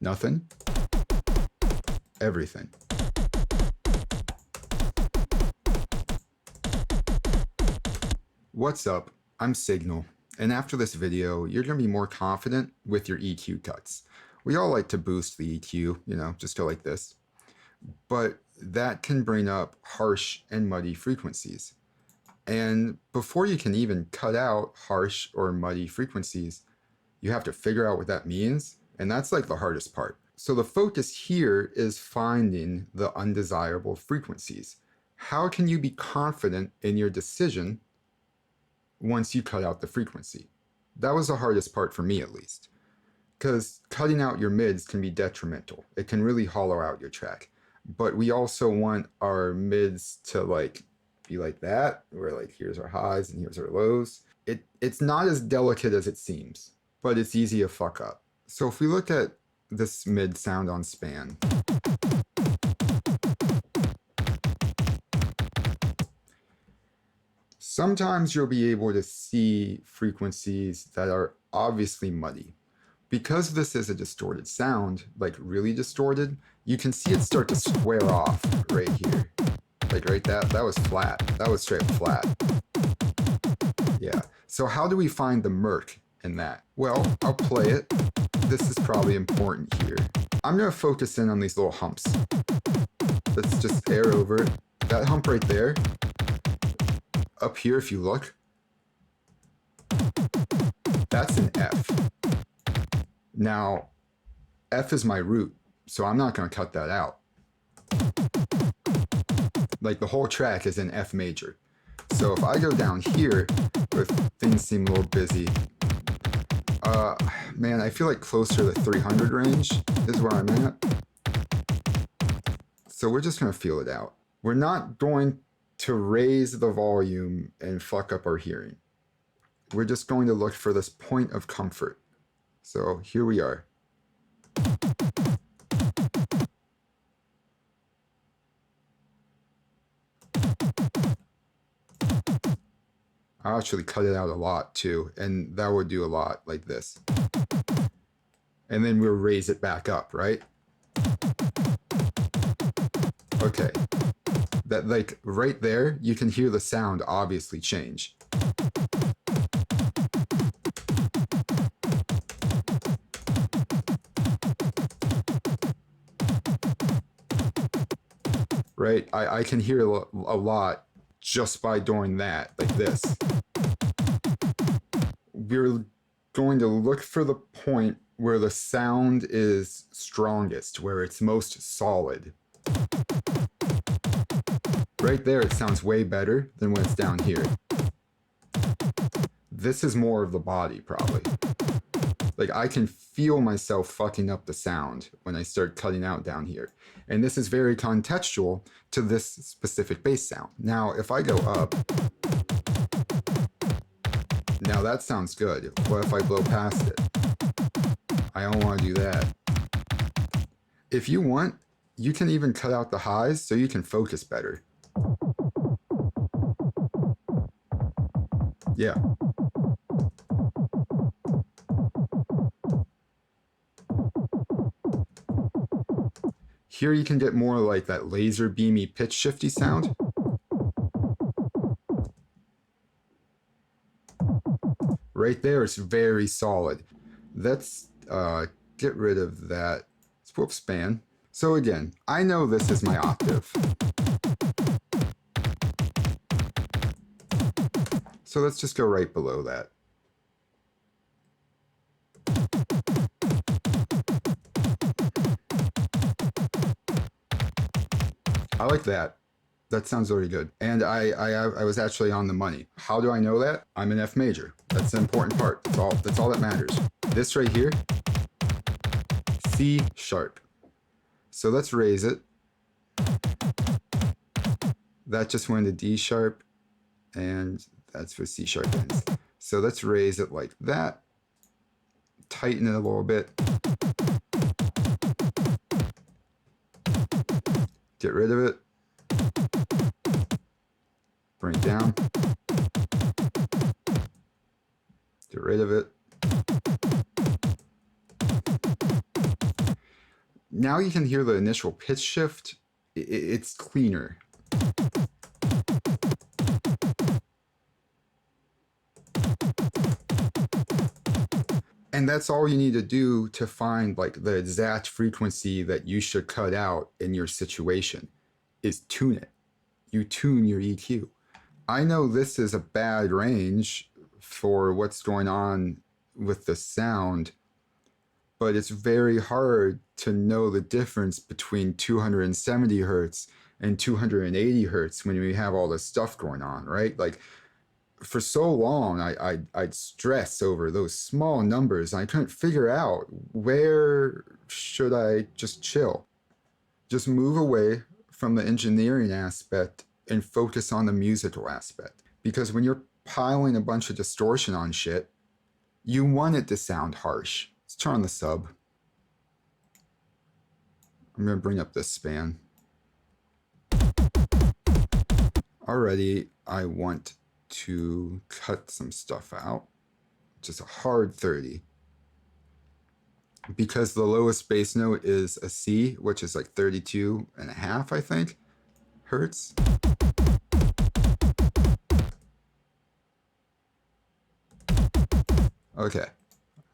Nothing. Everything. What's up? I'm Signal, and after this video, you're going to be more confident with your EQ cuts. We all like to boost the EQ, just go like this. But that can bring up harsh and muddy frequencies. And before you can even cut out harsh or muddy frequencies, you have to figure out what that means, and that's like the hardest part. So the focus here is finding the undesirable frequencies. How can you be confident in your decision once you cut out the frequency? That was the hardest part for me, at least, because cutting out your mids can be detrimental. It can really hollow out your track. But we also want our mids to be like that, where here's our highs and here's our lows. It's not as delicate as it seems, but it's easy to fuck up. So if we look at this mid sound on span, sometimes you'll be able to see frequencies that are obviously muddy. Because this is a distorted sound, really distorted, you can see it start to square off right here. Right, that was flat. That was straight flat. Yeah. So how do we find the murk in that? Well, I'll play it. This is probably important here. I'm going to focus in on these little humps. Let's just air over it. That hump right there. Up here, if you look, that's an F. Now, F is my root, so I'm not going to cut that out. The whole track is in F major. So if I go down here, if things seem a little busy, man, I feel like closer to the 300 range is where I'm at. So we're just going to feel it out. We're not going to raise the volume and fuck up our hearing. We're just going to look for this point of comfort. So here we are. I'll actually cut it out a lot too, and that would do a lot like this. And then we'll raise it back up, right? Okay. That right there, you can hear the sound obviously change. Right? I can hear a lot just by doing that, like this. We're going to look for the point where the sound is strongest, where it's most solid. Right there, it sounds way better than when it's down here. This is more of the body, probably. I can feel myself fucking up the sound when I start cutting out down here. And this is very contextual to this specific bass sound. Now, if I go up, now that sounds good. What if I blow past it? I don't want to do that. If you want, you can even cut out the highs so you can focus better. Yeah. Here you can get more like that laser beamy pitch shifty sound. Right there, it's very solid. Let's get rid of that swoop span. So again, I know this is my octave. So let's just go right below that. I like that. That sounds really good. And I was actually on the money. How do I know that? I'm in F major. That's the important part. That's all that matters. This right here, C sharp. So let's raise it. That just went to D sharp, and that's for C sharp ends. So let's raise it like that. Tighten it a little bit. Get rid of it. Bring it down. Get rid of it. Now you can hear the initial pitch shift. It's cleaner. And that's all you need to do to find like the exact frequency that you should cut out in your situation is tune it. You tune your EQ. I know this is a bad range for what's going on with the sound, but it's very hard to know the difference between 270 hertz and 280 hertz when we have all this stuff going on, right? Like for so long, I'd stress over those small numbers. And I couldn't figure out where should I just chill, just move away from the engineering aspect and focus on the musical aspect. Because when you're piling a bunch of distortion on shit, you want it to sound harsh. Let's turn on the sub. I'm going to bring up this span. Already, I want to cut some stuff out. Just a hard 30. Because the lowest bass note is a C, which is like 32.5, I think, hertz. Okay,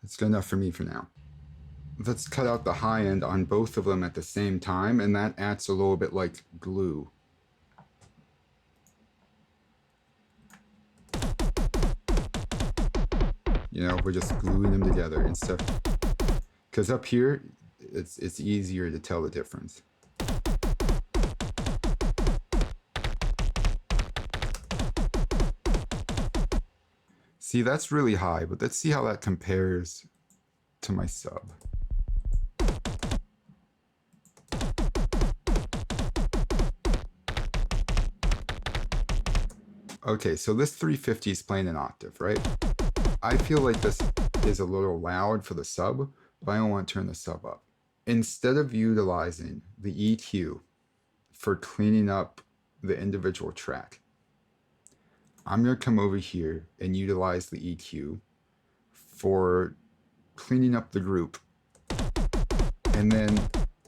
that's good enough for me for now. Let's cut out the high end on both of them at the same time, and that acts a little bit like glue. You know, we're just gluing them together and stuff. Because up here, it's easier to tell the difference. See, that's really high, but let's see how that compares to my sub. Okay, so this 350 is playing an octave, right? I feel like this is a little loud for the sub, but I don't want to turn the sub up. Instead of utilizing the EQ for cleaning up the individual track, I'm going to come over here and utilize the EQ for cleaning up the group. And then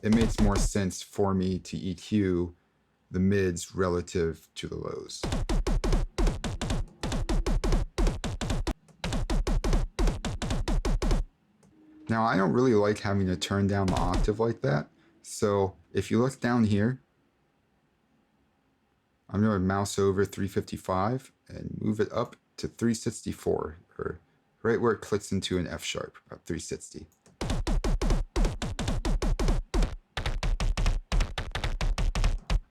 it makes more sense for me to EQ the mids relative to the lows. Now, I don't really like having to turn down the octave like that. So if you look down here, I'm going to mouse over 355 and move it up to 364, or right where it clicks into an F sharp, about 360.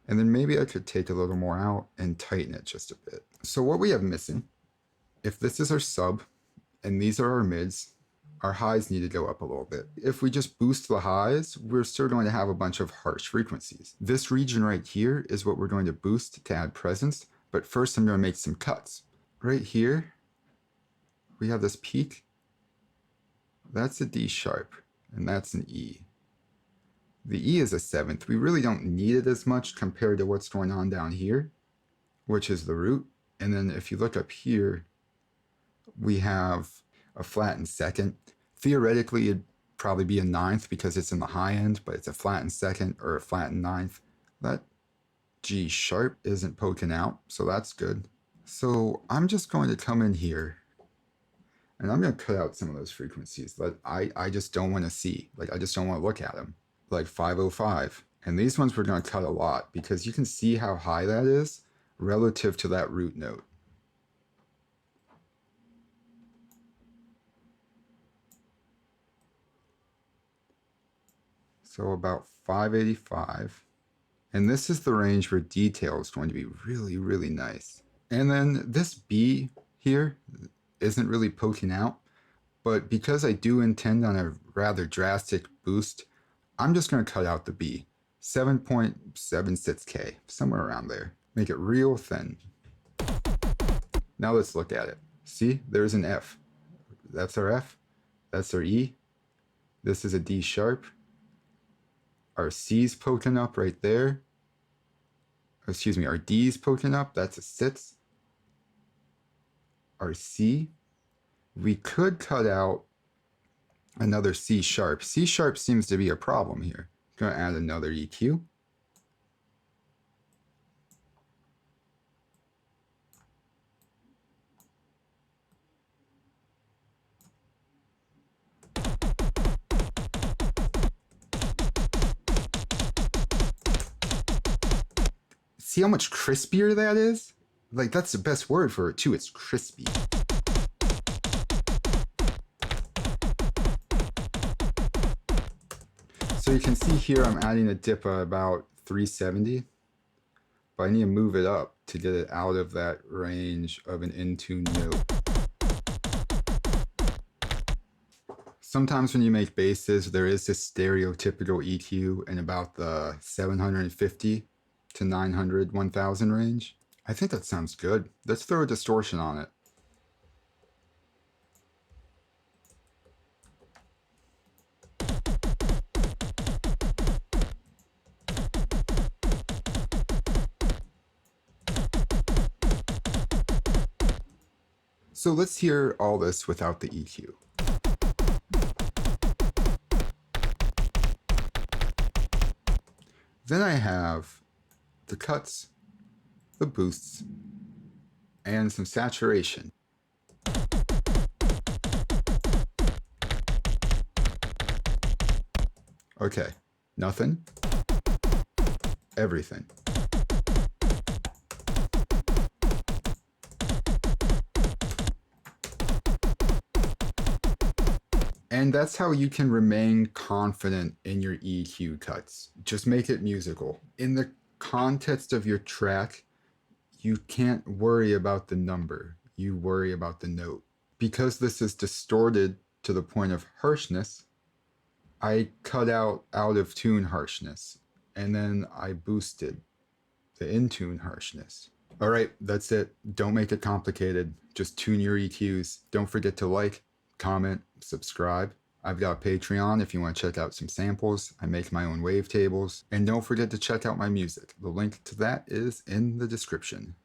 And then maybe I could take a little more out and tighten it just a bit. So what we have missing, if this is our sub and these are our mids, our highs need to go up a little bit. If we just boost the highs, we're still going to have a bunch of harsh frequencies. This region right here is what we're going to boost to add presence, but first I'm going to make some cuts. Right here, we have this peak. That's a D sharp, and that's an E. The E is a seventh. We really don't need it as much compared to what's going on down here, which is the root. And then if you look up here, we have a flattened second. Theoretically, it'd probably be a ninth because it's in the high end, but it's a flattened second or a flattened ninth. That G sharp isn't poking out, so that's good. So I'm just going to come in here and I'm going to cut out some of those frequencies that I just don't want to see. Like, I just don't want to look at them. Like 505. And these ones we're going to cut a lot because you can see how high that is relative to that root note. So about 585. And this is the range where detail is going to be really, really nice. And then this B here isn't really poking out, but because I do intend on a rather drastic boost, I'm just going to cut out the B. 7.76K, somewhere around there. Make it real thin. Now let's look at it. See, there's an F. That's our F. That's our E. This is a D sharp. Our C's poking up right there. Excuse me, our D's poking up. That's a sits. Our C. We could cut out another C sharp. C sharp seems to be a problem here Gonna add another EQ. See how much crispier that is? Like, that's the best word for it too, it's crispy. So you can see here I'm adding a dip of about 370, but I need to move it up to get it out of that range of an in-tune note. Sometimes when you make basses, there is this stereotypical EQ in about the 750 to 900, 1000 range. I think that sounds good. Let's throw a distortion on it. So let's hear all this without the EQ. Then I have the cuts, the boosts, and some saturation. Okay, nothing, everything. And that's how you can remain confident in your EQ cuts. Just make it musical. In the context of your track, you can't worry about the number. You worry about the note. Because this is distorted to the point of harshness, I cut out of tune harshness, and then I boosted the in tune harshness. All right, that's it. Don't make it complicated. Just tune your EQs. Don't forget to like, comment, subscribe. I've got Patreon if you want to check out some samples. I make my own wavetables. And don't forget to check out my music. The link to that is in the description.